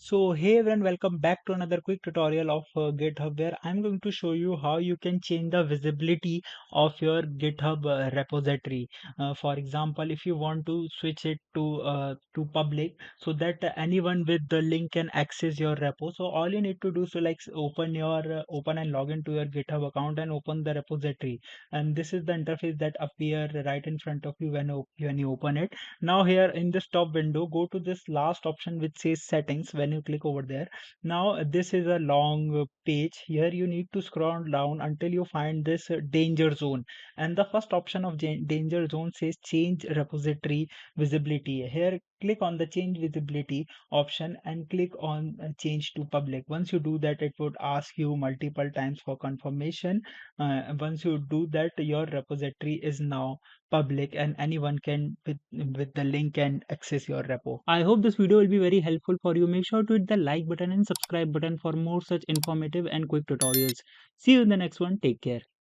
So hey everyone, welcome back to another quick tutorial of GitHub, where I'm going to show you how you can change the visibility of your GitHub repository. For example, if you want to switch it to public so that anyone with the link can access your repo. So all you need to do, so like open and log into your GitHub account and open the repository. And this is the interface that appear right in front of you when you open it. Now here in this top window, go to this last option which says settings. When you click over there, now this is a long page. Here you need to scroll down until you find this danger zone, and the first option of danger zone says change repository visibility. Here click on the change visibility option and click on change to public. Once you do that, it would ask you multiple times for confirmation. Once you do that, your repository is now public and anyone can with the link and access your repo. I hope this video will be very helpful for you. Make sure to hit the like button and subscribe button for more such informative and quick tutorials. See you in the next one. Take care.